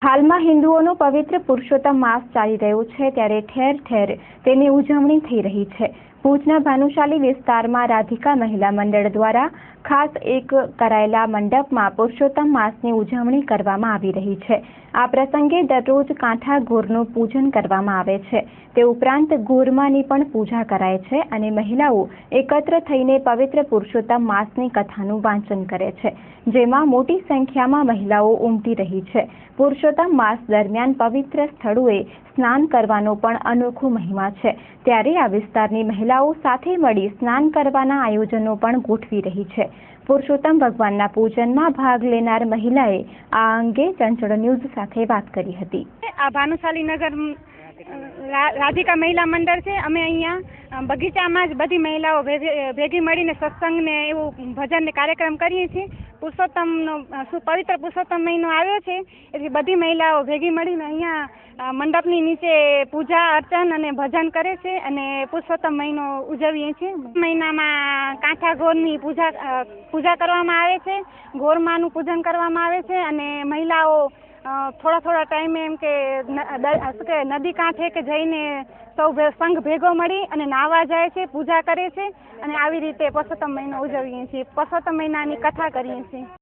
હાલમાં હિન્દુઓનો પવિત્ર પુરુષોત્તમ માસ ચાલી રહ્યો છે ત્યારે ઠેર ઠેર તેની ઉજવણી થઈ રહી છે। ભુજના ભાનુશાલી વિસ્તારમાં રાધિકા મહિલા મંડળ દ્વારા ખાસ એક કરાયેલા મંડપમાં પુરુષોત્તમ માસની ઉજવણી કરવામાં આવી રહી છે। આ પ્રસંગે દરરોજ કાંઠા ગોરનું પૂજન કરવામાં આવે છે। તે ઉપરાંત ગોરમાની પણ પૂજા કરાય છે અને મહિલાઓ એકત્ર થઈને પવિત્ર પુરુષોત્તમ માસની કથાનું વાંચન કરે છે, જેમાં મોટી સંખ્યામાં મહિલાઓ ઉમટી રહી છે। પુરુષોત્તમ માસ દરમિયાન પવિત્ર સ્થળોએ સ્નાન કરવાનો પણ અનોખો મહિમા છે, ત્યારે આ વિસ્તારની મહિલાઓ સાથે મળી સ્નાન કરવાના આયોજનો પણ ગોઠવી રહી છે। પુરુષોત્તમ ભગવાનના પૂજનમાં ભાગ લેનાર મહિલાએ આ અંગે ચંચળ ન્યૂઝ સાથે વાત કરી હતી। આ ભાનુશાલી નગર રાધિકા મહિલા મંડળ છે। અમે અહીંયા બગીચામાં જ બધી મહિલાઓ ભેગી મળીને સત્સંગ ને એવું ભજન ને કાર્યક્રમ કરીએ છીએ। પુરુષોત્તમનો પવિત્ર પુરુષોત્તમ મહિનો આવ્યો છે, એટલે બધી મહિલાઓ ભેગી મળીને અહીંયા મંડપની નીચે પૂજા અર્ચન અને ભજન કરે છે અને પુરુષોત્તમ મહિનો ઉજવીએ છીએ। મહિનામાં કાંઠા ગોરની પૂજા કરવામાં આવે છે, ગોરમાનું પૂજન કરવામાં આવે છે અને મહિલાઓ થોડા ટાઈમે એમ કે નદી કાંઠે કે જઈને સૌ સંઘ ભેગો મળી અને નાહવા જાય છે, પૂજા કરે છે અને આવી રીતે પુરુષોત્તમ મહિનો ઉજવીએ છીએ। પુરુષોત્તમ મહિનાની કથા કરીએ છીએ।